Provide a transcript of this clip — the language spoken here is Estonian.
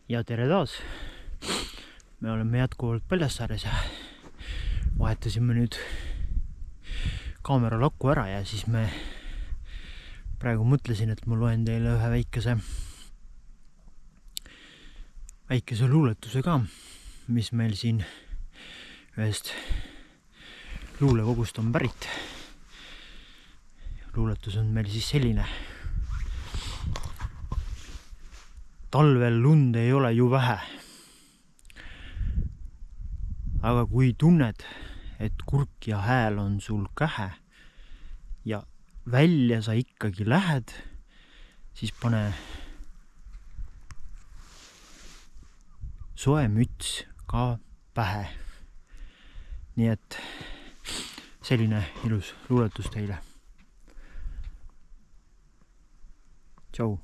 Ja tere taas! Me oleme jätkuvalt Paljassaares ja vahetasime nüüd kaamera lakku ära ja siis me praegu mõtlesin, et ma loen teile ühe väikese luuletuse ka, mis meil siin ühest luulekogust on pärit. Luuletus on meil siis selline. Talvel lund ei ole ju vähe. Aga kui tunned, et kurk ja hääl on sul kähe ja välja sa ikkagi lähed, siis pane soe müts ka pähe. Nii et selline ilus luuletus teile. Tšau!